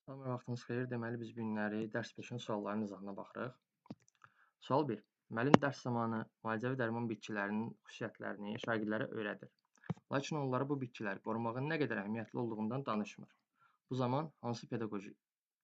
Salam, vaxtınız xeyir. Deməli, biz bu günləri dərs 5-in suallarının izahına baxırıq. Sual 1. Müəllim dərs zamanı müalicəvi dərman bitkilərinin xüsusiyyətlərini şagirdlərə öyrədir. Lakin onlara bu bitkiləri qorumağın nə qədər əhəmiyyətli olduğundan danışmır. Bu zaman hansı pedaqoji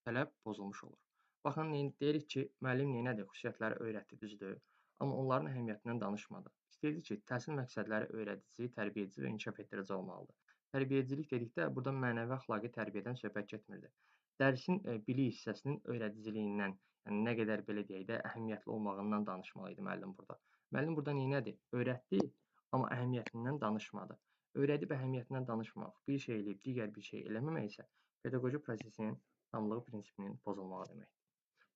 tələb pozulmuş olur? Baxın, deyirik ki, müəllim neynədir? Xüsusiyyətləri öyrətdi, düzdür. Amma onların əhəmiyyətindən danışmadı. İstəyirdi ki, təhsil məqsədləri öyrədici, tərbiyedici və inkişaf etdirici olmalıdır. Tərbiyedicilik dedikdə burada mənəvi əxlaqi tərbiyədən söhbət getmirdi. Dərsin bilik hissəsinin öyrədiciliyindən, yəni nə qədər belə deyək də, əhəmiyyətli olmağından danışmalı idi müəllim burada. Müəllim burada neynədir? Öyrətdi, amma əhəmiyyətindən danışmadı. Öyrədib əhəmiyyətindən danışmaq, bir şey eləyib digər bir şey eləməmək isə pedaqoji prosesin tamlığı prinsipinin pozulmağı deməkdir.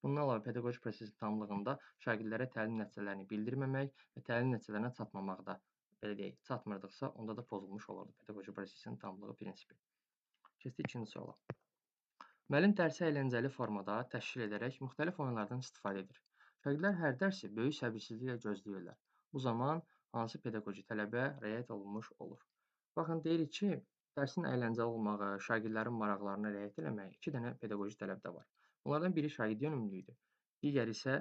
Bundan əlavə pedaqoji prosesin tamlığında şagirdlərə təlim nəticələrini bildirməmək və təlim nəticələrinə çatmamaq da, belə deyək, çatmırdıqsa, onda da pozulmuş olurdu pedaqoji prosesin tamlığı prinsipi. Keçdik ikinci suala. Müəllim dərsi əyləncəli formada təşkil edərək müxtəlif oyunlardan istifadə edir. Şagirdlər hər dərsi böyük səbirsizliklə gözləyirlər. Bu zaman hansı pedaqoji tələbə riayət olunmuş olur? Baxın, deyirik ki, dərsin əyləncəli olmağı, şagirdlərin maraqlarına riayət eləmək 2 dənə pedaqoji tələb də var. Bunlardan biri şagird yönümlülüyüdür. Digəri isə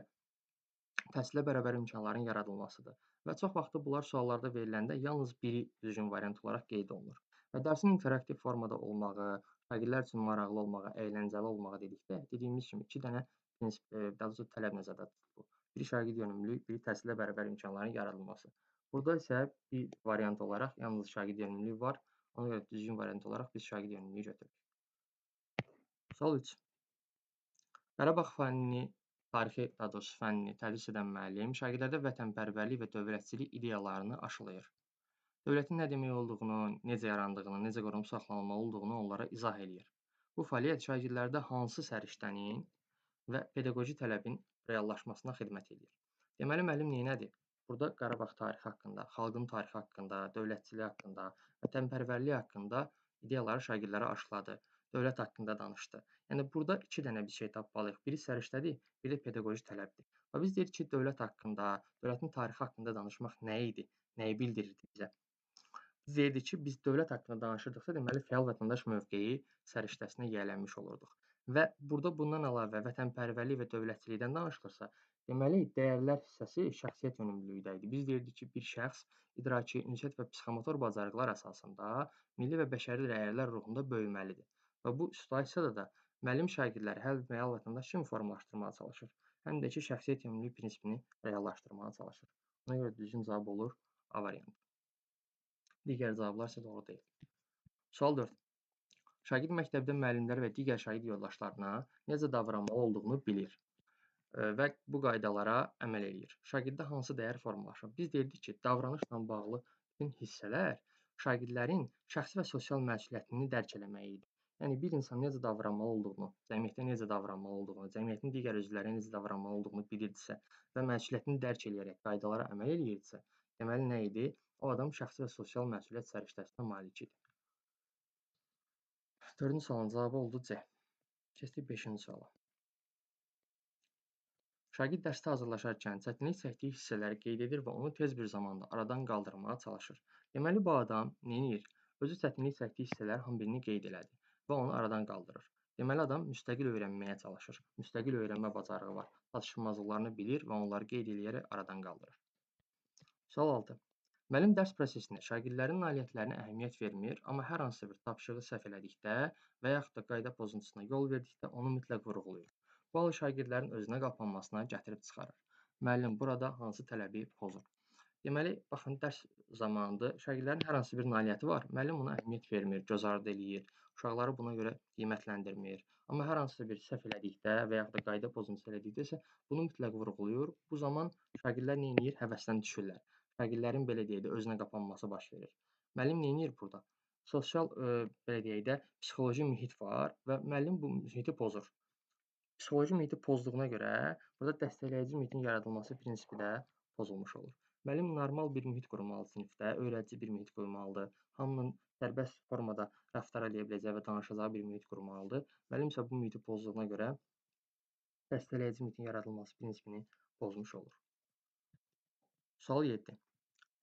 təhsilə bərabər imkanların yaradılmasıdır. Və çox vaxtı bunlar suallarda veriləndə yalnız biri düzgün variant olaraq qeyd olunur. Və dərsin interaktiv formada olmağı, şagirdlər üçün maraqlı olmağı, əyləncəli olmağı dedikdə, dediyimiz kimi 2 dənə prinsip, daha doğrusu tələb nəzərdə tutulur. Biri şagird yönümlülük, biri təhsilə bərabər imkanların yaradılması. Burada isə bir variant olaraq yalnız şagird yönümlülüyü var. Ona görə düzgün variant olaraq biz şagird yönümlülüyü götürürük. Sual 3. Qarabağ tarixi, daha doğrusu fənnini tədris edən müəllim şagirdlərdə vətənpərvərlik və dövlətçilik ideyalarını aşılayır. Dövlətin nə demək olduğunu, necə yarandığını, necə qorunub saxlanılmalı olduğunu onlara izah eləyir. Bu fəaliyyət şagirdlərdə hansı səriştənin və pedaqoji tələbin reallaşmasına xidmət edir? Deməli, müəllim neynədir? Burada Qarabağ tarixi haqqında, xalqın tarixi haqqında, dövlətçilik haqqında, vətənpərvərlik haqqında ideyaları şagirdlərə aşıladı. Dövlət haqqında danışdı. Yəni burada 2 dənə bir şey tapmalıyıq. Biri səriştədir, biri pedaqoji tələbdir. Və biz deyirik ki, dövlət haqqında, dövlətin tarixi haqqında danışmaq nə idi? Nəyi bildirirdi bizə? Biz deyirdik ki, biz dövlət haqqında danışırdıqsa, deməli fəal vətəndaş mövqeyi səriştəsinə yiyələnmiş olurduq. Və burada bundan əlavə vətənpərvərlik və dövlətçilikdən danışılırsa, deməli dəyərlər hissəsi şəxsiyyət yönümlülükdə idi. Biz deyirdik ki, bir şəxs idraki, ünsiyyət və psixomotor bacarıqlar əsasında milli və bəşəri dəyərlər ruhunda böyüməlidir. Və bu situasiyada da müəllim şagirdləri həm fəal vətəndaş kimi formalaşdırmağa çalışır, həm də ki, şəxsiyyət yönümlülük prinsipini reallaşdırmağa çalışır. Ona görə düzgün cavab olur A variantı. Digər cavablar isə doğru deyil. Sual 4. Şagird məktəbdə müəllimlər və digər şagird yoldaşlarına necə davranmalı olduğunu bilir və bu qaydalara əməl eləyir. Şagirddə hansı dəyər formalaşır? Biz deyirdik ki, davranışla bağlı bütün hissələr şagirdlərin şəxsi və sosial məsuliyyətini dərk eləməyidir. Yəni bir insan necə davranmalı olduğunu, cəmiyyətdə necə davranmalı olduğunu, cəmiyyətin digər üzvləri necə davranmalı olduğunu bilirdisə və məsuliyyətini dərk eləyərək qaydalara əməl eləyirdisə, deməli nə idi? O adam şəxsi və sosial məsuliyyət səriştəsinə malik idi. 4-cü sualın cavabı oldu C. Keçdik 5-ci suala. Şagird dərsdə hazırlaşarkən çətinlik çəkdiyi hissələri qeyd edir və onu tez bir zamanda aradan qaldırmağa çalışır. Deməli, bu adam neynir? Özü çətinlik çəkdiyi hissələrin hamı birini qeyd elədi və onu aradan qaldırır. Deməli, adam müstəqil öyrənməyə çalışır. Müstəqil öyrənmə bacarığı var. Çatışmazlıqlarını bilir və onları qeyd eləyərək aradan qaldırır. Sual 6. Müəllim dərs prosesində şagirdlərin nailiyyətlərinə əhəmiyyət vermir, amma hər hansı bir tapşırığı səhv elədikdə və yaxud da qayda pozuntusuna yol verdikdə onu mütləq vurğulayır. Bu hal şagirdlərin özünə qapanmasına gətirib çıxarır. Müəllim burada hansı tələbi pozur? Deməli, baxın, dərs zamanıdır, şagirdlərin hər hansı bir nailiyyəti var, müəllim ona əhəmiyyət vermir, göz ardı eləyir, uşaqları buna görə qiymətləndirmir. Amma hər hansı bir səhv elədikdə və yaxud da qayda pozuntusu elədikdə isə bunu mütləq vurğulayır. Bu zaman şagirdlər nə edir? Həvəsdən düşürlər. Şagirdlərin belə deyək də özünə qapanması baş verir. Müəllim nə edir burada? Sosial, belə deyək də, psixoloji mühit var və müəllim bu mühiti pozur. Psixoloji mühiti pozduğuna görə burada dəstəkləyici mühitin yaradılması prinsipi də pozulmuş olur. Müəllim normal bir mühit qurmalıdır sinifdə, öyrədici bir mühit qurmalıdır. Hamının sərbəst formada rəftar edə biləcəyi və danışacağı bir mühit qurmalıdır. Müəllim isə bu mühiti pozduğuna görə dəstəkləyici mühitin yaradılması prinsipini pozmuş olur. Sual 7.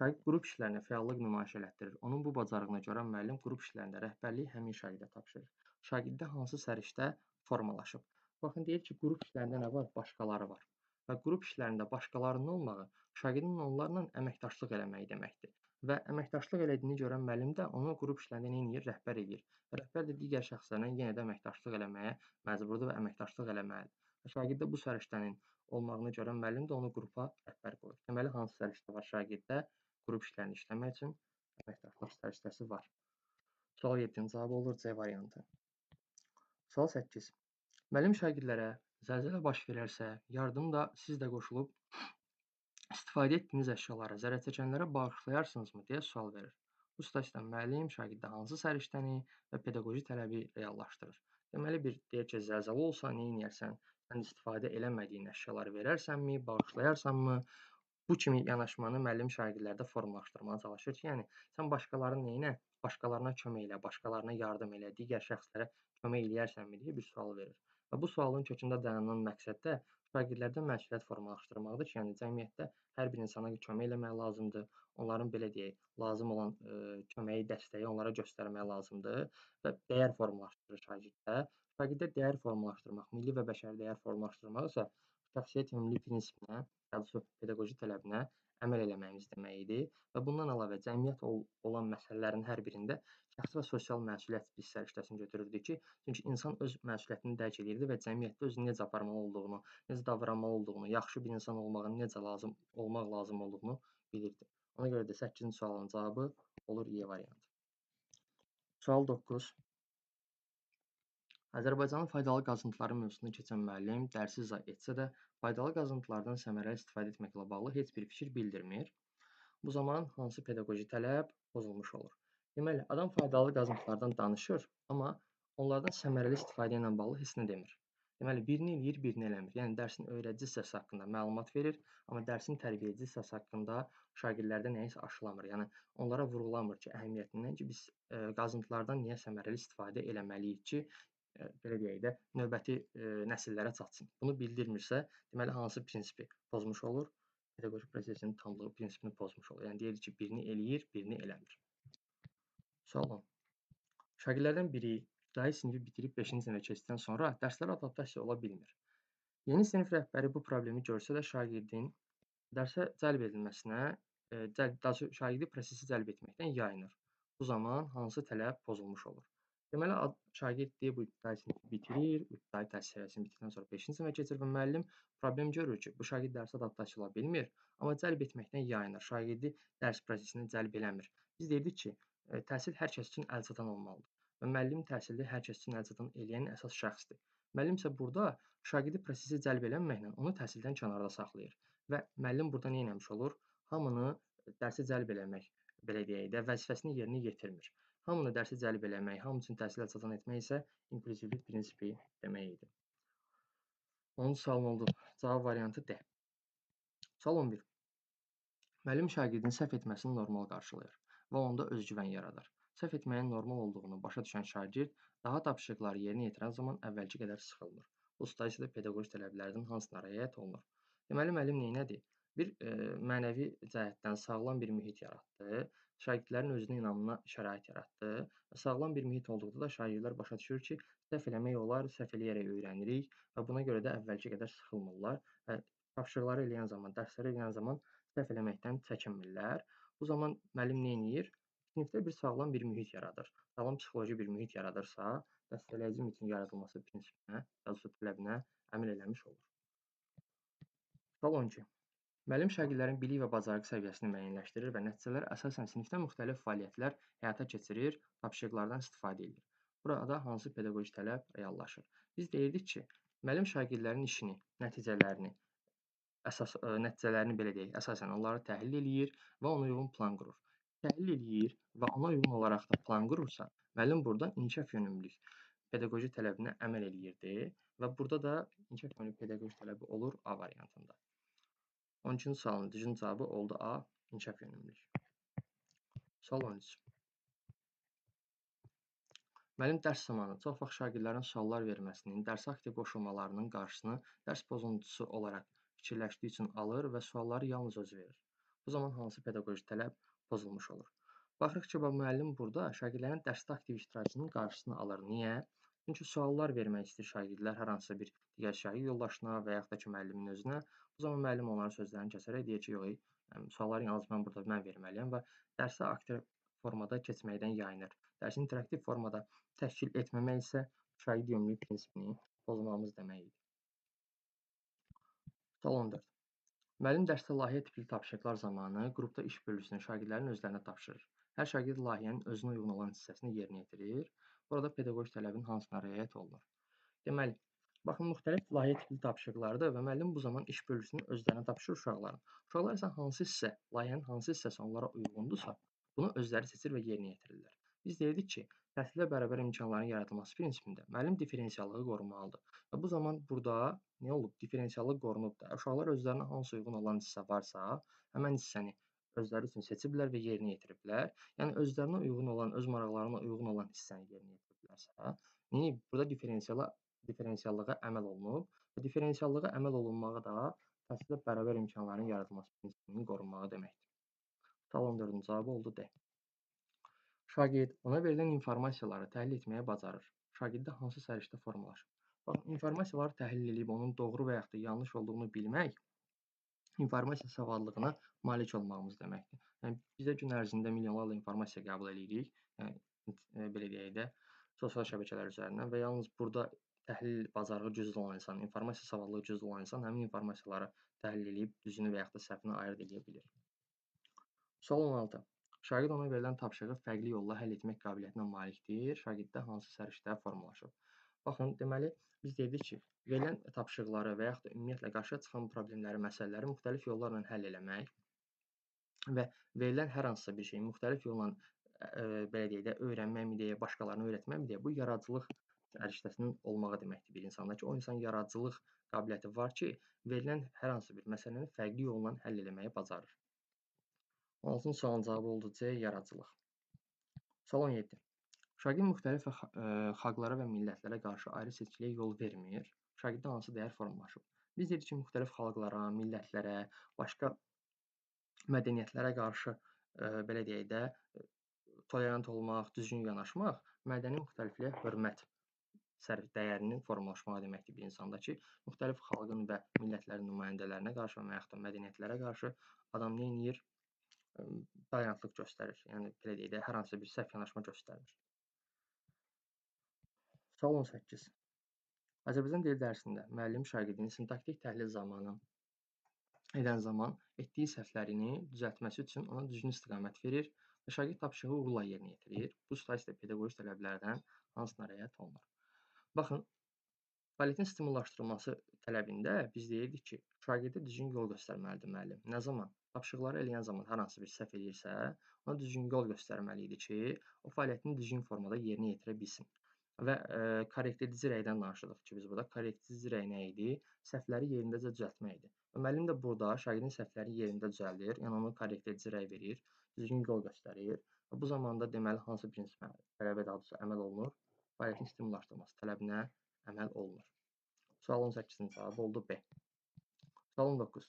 Şagird qrup işlərinə fəallıq nümayiş elətdirir. Onun bu bacarığına görə müəllim qrup işlərində rəhbərliyi həmin şagirdə tapşırır. şagirddə hansı səriştə formalaşıb? Baxın, deyir ki, qrup işlərində nə var? Başqaları var. Və qrup işlərində başqalarının olmağı şagirdin onlarla əməkdaşlıq eləməyi deməkdir. Və əməkdaşlıq elədiyini görən müəllim də onu qrup işlərində nə edir? Rəhbər edir. Rəhbər də digər şəxslərlə yenə də əməkdaşlıq eləməyə məcburdur və əməkdaşlıq eləməlidir. Və şagirddə bu səriştənin olmağını görən müəllim də onu qrupa rəhbər qoyur. Deməli, hansı səriştə var şagirddə? Qrup işlərini işləmək üçün əməkdaşlıq səriştəsi var. Sual 7-nin cavabı olur C variantı. Sual 8. Müəllim şagirdlərə zəlzələ baş verərsə, yardımda siz də qoşulub istifadə etdiyiniz əşyaları zərərçəkənlərə bağışlayarsınızmı deyə sual verir. Bu situasiyada müəllim şagirddə hansı səriştəni və pedaqoji tələbi reallaşdırır? Deməli, deyir ki, zəlzələ olsa nə edərsən? Sən istifadə eləmədiyin əşyaları verərsənmi, bağışlayarsanmı? Bu kimi yanaşmanı müəllim şagirdlərdə formalaşdırmağa çalışır ki, yəni sən başqalarını neylə? Başqalarına kömək elə, başqalarına yardım elə, digər şəxslərə kömək eləyərsənmi deyə bir sual verir. Və bu sualın kökündə dayanan məqsəd də şagirdlərdə məsuliyyət formalaşdırmaqdır ki, yəni cəmiyyətdə hər bir insana kömək eləmək lazımdır. Onların belə deyək, lazım olan köməyi, dəstəyi onlara göstərmək lazımdır və dəyər formalaşdırır şagirddə. Şagirddə dəyər formalaşdırmaq, milli və bəşəri dəyər formalaşdırmaq isə şəxsiyyət ümumi prinsipinə, daha pedaqoji tələbinə əməl eləməyimiz demək idi və bundan əlavə cəmiyyət olan məsələlərin hər birində şəxsi və sosial məsuliyyət biz səriştəsini götürürdük ki, çünki insan öz məsuliyyətini dərk edirdi və cəmiyyətdə özünü necə aparmalı olduğunu, necə davranmalı olduğunu, yaxşı bir insan olmağın necə olmaq lazım olduğunu bilirdi. Ona görə də 8-ci sualın cavabı olur E variantı. Sual 9. Azərbaycanın faydalı qazıntıları mövzusunu keçən müəllim dərsi izah etsə də, faydalı qazıntılardan səmərəli istifadə etməklə bağlı heç bir fikir bildirmir. Bu zaman hansı pedaqoji tələb pozulmuş olur? Deməli, adam faydalı qazıntılardan danışır, amma onlardan səmərəli istifadə ilə bağlı heç nə demir. Deməli, birini eləyir, birini eləmir. Yəni, dərsin öyrədici hissəsi haqqında məlumat verir, amma dərsin tərbiyəci hissəsi haqqında şagirdlərdə nəyisə aşılamır. Yəni, onlara vurğulamır ki, əhəmiyyətindən ki, biz qazıntılardan niyə səmərəli istifadə eləməliyik ki, belə deyək də, növbəti nəsillərə çatsın. Bunu bildirmirsə, deməli, hansı prinsipi pozmuş olur? Pedaqoji prosesin tamlığı prinsipini pozmuş olur. Yəni, deyir ki, birini eləyir, birini eləmir. Sual 10. Şagirdlərdən biri dahi sinifi bitirib 5-ci sinifə keçdikdən sonra dərslərə adaptasiya ola bilmir. Yeni sinif rəhbəri bu problemi görsə də şagirdin dərsə cəlb edilməsinə, şagirdi prosesi cəlb etməkdən yayınır. Bu zaman hansı tələb pozulmuş olur? Deməli, şagird deyir, bu ibtidai sinifi bitirir, ibtidai təhsil səviyyəsini bitirdikdən sonra 5-ci sinifə keçir və müəllim problem görür ki, bu şagird dərsə adaptasiya ola bilmir, amma cəlb etməkdən yayınır, şagirdi dərs prosesinə cəlb eləmir. Biz deyirdik ki, təhsil hər kəs üçün əlçatan olmalıdır və müəllim təhsili hər kəs üçün əlçatan eləyən əsas şəxsdir. Müəllim isə burada şagirdi prosesi cəlb eləməklə onu təhsildən kənarda saxlayır və müəllim burada nə etmiş olur? Hamını dərsə cəlb eləmək, belə deyək də, vəzifəsini yerinə yetirmir. Hamını dərsə cəlb eləmək, hamı üçün təhsil əlçatan etmək isə inklüzivlik prinsipi demək idi. 10-cu sualın oldu. Cavab variantı D. Sual 11. Müəllim şagirdin səhv etməsini normal qarşılayır və onda özgüvən yaradır. Səhv etməyin normal olduğunu başa düşən şagird daha tapşırıqları yerinə yetirən zaman əvvəlki qədər sıxılmır. Bu situasiyada pedaqoji tələblərdən hansına riayət olunur? Deməli, müəllim neynədir? Bir mənəvi cəhətdən sağlam bir mühit yaratdı, şagirdlərin özünə inamına şərait yaratdı və sağlam bir mühit olduqda da şagirdlər başa düşür ki, səhv eləmək olar, səhv eləyərək öyrənirik və buna görə də əvvəlki qədər sıxılmırlar və tapşırıqları eləyən zaman, dərsləri eləyən zaman səhv eləməkdən çəkinmirlər. Bu zaman müəllim nə edir? Sinifdə bir sağlam bir mühit yaradır. Sağlam psixoloji bir mühit yaradırsa, dəstəkləyici mühitin yaradılması prinsipinə, tələbinə əməl eləmiş olur. Sual 12. Müəllim şagirdlərin bilik və bacarıq səviyyəsini müəyyənləşdirir və nəticələr əsasən sinifdə müxtəlif fəaliyyətlər həyata keçirir, tapşırıqlardan istifadə edir. Burada hansı pedaqoji tələb reallaşır? Biz deyirdik ki, müəllim şagirdlərin işini, nəticələrini belə deyək, əsasən onları təhlil eləyir və ona uyğun plan qurur. Təhlil eləyir və ona uyğun olaraq da plan qurursa, müəllim burada inkişaf yönümlülük pedaqoji tələbinə əməl eləyirdi və burada da inkişaf yönümlülük pedaqoji tələbi olur A variantında. 12-ci sualın düzgün cavabı oldu A, inkişaf yönümlülük. Sual 13. Müəllim dərs zamanı çox vaxt şagirdlərin suallar verməsinin, dərsə aktiv qoşulmalarının qarşısını dərs pozuntusu olaraq fikirləşdiyi üçün alır və sualları yalnız özü verir. Bu zaman hansı pedaqoji tələb pozulmuş olur? Baxırıq ki, müəllim burada şagirdlərin dərsdə aktiv iştirakının qarşısını alır. Niyə? Çünki suallar vermək istəyir şagirdlər hər hansısa bir digər şagird yoldaşına və yaxud da ki, müəllimin özünə. Bu zaman müəllim onların sözlərini kəsərək deyir ki, yox, sualları yalnız burada mən verməliyəm və dərsə aktiv formada keçməkdən yayınır. Dərsi interaktiv formada təşkil etməmək isə şagird yönümlülük prinsipini pozmamız demək idi. Sual 14. Müəllim dərsdə layihə tipli tapşırıqlar zamanı qrupda iş bölgüsünü şagirdlərin özlərinə tapşırır. Hər şagird layihənin özünə uyğun olan hissəsini yerinə yetirir. Burada pedaqoji tələbin hansına riayət olunur? Deməli, baxın, müxtəlif layihə tipli tapşırıqlardır və müəllim bu zaman iş bölgüsünü özlərinə tapşırır uşaqların. Uşaqlar isə hansı hissə, layihənin hansı hissəsi onlara uyğundursa, bunu özləri seçir və yerinə yetirirlər. Biz deyirdik ki, təhsilə bərabər imkanların yaradılması prinsipində müəllim differensiallığı qorumalıdır. Və bu zaman burada nə olub? Differensiallıq qorunub da. Uşaqlar özlərinə hansı uyğun olan hissə varsa, həmin hissəni özləri üçün seçiblər və yerinə yetiriblər. Yəni özlərinə uyğun olan, öz maraqlarına uyğun olan hissəni yerinə yetiriblərsə, burada differensiallığa əməl olunub və differensiallığa əməl olunmağı da təhsilə bərabər imkanların yaradılması prinsipinin qorunmağı deməkdir. Sual 14-cü cavabı oldu D. Şagird ona verilən informasiyaları təhlil etməyə bacarır. Şagirddə hansı səriştə formalaşır? Baxın, informasiyaları təhlil edib onun doğru və yaxud da yanlış olduğunu bilmək informasiya savadlılığına malik olmağımız deməkdir. Yəni bizə gün ərzində milyonlarla informasiya qəbul edirik. Yəni belə deyək də, sosial şəbəkələr üzərindən və yalnız burada təhlil bacarığı güclü olan insan, informasiya savadlılığı güclü olan insan həmin informasiyaları təhlil edib düzünü və yaxud da səhvini ayırd edə bilir. Sual 16. Şagird ona verilən tapşırığı fərqli yolla həll etmək qabiliyyətinə malikdir. Şagirddə hansı səriştə formalaşıb? Baxın, deməli, biz dedik ki, verilən tapşırıqları və yaxud da ümumiyyətlə qarşıya çıxan problemləri, məsələləri müxtəlif yollarla həll eləmək və verilən hər hansısa bir şeyi müxtəlif yolla belə deyək də, öyrənmək mi deyə, başqalarına öyrətmək mi deyə, bu yaradıcılıq səriştəsinin olmağı deməkdir bir insanda ki, o insan yaradıcılıq qabiliyyəti var ki, verilən hər hansı bir məsələni fərqli yolla həll eləməyi bacarır. 16-cı sualın cavabı oldu C. Yaradıcılıq. Sual 17. Şagird müxtəlif xalqlara və millətlərə qarşı ayrı seçkiliyə yol vermir. Şagirddə hansı dəyər formalaşıb? Biz dedik ki, müxtəlif xalqlara, millətlərə, başqa mədəniyyətlərə qarşı belə deyək də, tolerant olmaq, düzgün yanaşmaq mədəni müxtəlifliyə hörmət dəyərinin formalaşmağı deməkdir bir insanda ki, müxtəlif xalqın və millətlərin nümayəndələrinə qarşı və yaxud da mədəniyyətlərə qarşı adam nə edir? Dayanıqlıq göstərir. Yəni belə deyək də, hər hansısa bir səhv yanaşma göstərmir. Sual 18. Azərbaycan dili dərsində müəllim şagirdin sintaktik təhlil zamanı etdiyi səhvlərini düzəltməsi üçün ona düzgün istiqamət verir və şagird tapşırığı uğurla yerinə yetirir. Bu situasiyada pedaqoji tələblərdən hansına riayət olunur? Baxın, fəaliyyətin stimullaşdırılması tələbində biz deyirdik ki, şagirdə düzgün yol göstərməlidir müəllim. Nə zaman? Tapşırıqları eləyən zaman hər hansı bir səhv edirsə, ona düzgün yol göstərməli idi ki, o fəaliyyətini düzgün formada yerinə yetirə bilsin. Və korrekt edici rəydən danışırdıq ki, biz burada korrekt edici rəy nə idi? Səhvləri yerindəcə düzəltmək idi. Və müəllim də burada şagirdin səhvləri yerində düzəldir, yəni ona korrekt edici rəy verir, düzgün yol göstərir. Və bu zamanda deməli hansı prinsipə tələbə daha doğrusu əməl olunur? Fəaliyyətin stimullaşdırılması tələbinə əməl olunur. Sual 18-ci cavabı oldu B. Sual 19.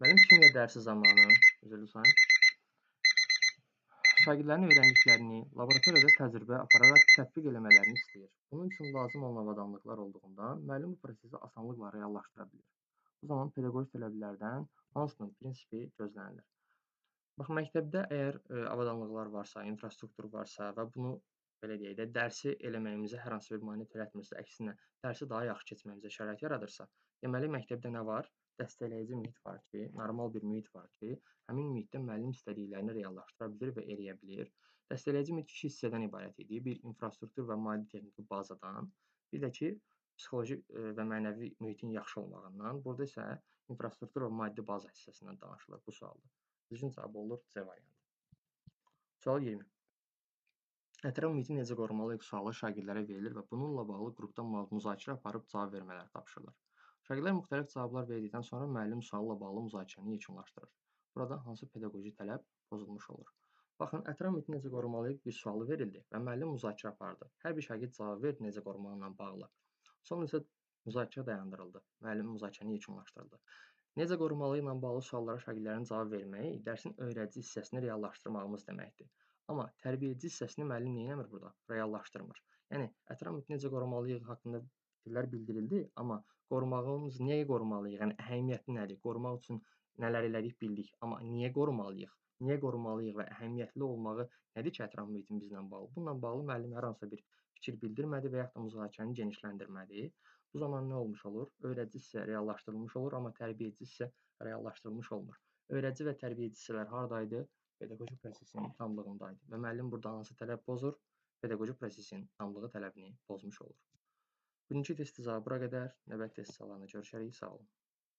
Müəllim kimya dərsi zamanı şagirdlərin öyrəndiklərini laboratoriyada təcrübə apararaq tətbiq eləmələrini istəyir. Bunun üçün lazım olan avadanlıqlar olduğundan müəllim bu prosesi asanlıqla reallaşdıra bilir. Bu zaman pedaqoji tələblərdən hansının prinsipi gözlənilir? Bax, məktəbdə əgər avadanlıqlar varsa, infrastruktur varsa və bunu belə deyək də, dərsi eləməyimizə hər hansı bir maneə törətmirsə, əksinə dərsi daha yaxşı keçməyimizə şərait yaradırsa, deməli məktəbdə nə var? Dəstəkləyici mühit var ki, normal bir mühit var ki, həmin mühitdə müəllim istədiklərini reallaşdıra bilir və eləyə bilir. Dəstəkləyici mühit iki hissədən ibarət edir. Bir infrastruktur və maddi-texniki bazadan, bir də ki, psixoloji və mənəvi mühitin yaxşı olmağından. Burada isə infrastruktur və maddi baza hissəsindən danışılır bu sualda. Düzgün cavab olur C variantı. Sual 20. Ətraf mühiti necə qorumalıyıq sualı şagirdlərə verilir və bununla bağlı qrupda müzakirə aparıb cavab vermələri tapşırılır. Şagirdlər müxtəlif cavablar verdikdən sonra müəllim sualla bağlı müzakirəni yekunlaşdırır. Burada hansı pedaqoji tələb pozulmuş olur? Baxın, ətraf mühiti necə qorumalıyıq bir sualı verildi və müəllim müzakirə apardı. Hər bir şagird cavab verdi necə qorumaqla bağlı. Sonra isə müzakirə dayandırıldı. Müəllim müzakirəni yekunlaşdırdı. Necə qorumalıyıqla bağlı suallara şagirdlərin cavab verməyi dərsin öyrədici hissəsini reallaşdırmağımız deməkdir. Amma tərbiyə edici hissəsini müəllim nə edir burada? Reallaşdırmır. Yəni ətraf mühiti necə qorumalıyıq haqqında fikirlər bildirildi, amma qorumağımız niyə qorumalıyıq? Yəni əhəmiyyəti nədir? Qorumaq üçün nələr elədik bildik, amma niyə qorumalıyıq? Niyə qorumalıyıq və əhəmiyyətli olmağı nədir ki, ətraf mühitimizlə bağlı? Bununla bağlı müəllim hər hansısa bir fikir bildirmədi və yaxud da müzakirəni genişləndirmədi. Bu zaman nə olmuş olur? Öyrədici hissə reallaşdırılmış olur, amma tərbiyəçi hissə reallaşdırılmış olmur. Öyrədici və tərbiyəçi hissələr hardaydı? Pedaqoji prosesin tamlığındaydı və müəllim burada hansı tələb pozur? Pedaqoji prosesin tamlığı tələbini pozmuş olur. Bugünkü test cavabı bura qədər. Növbəti test zamanı görüşərik. Sağ olun.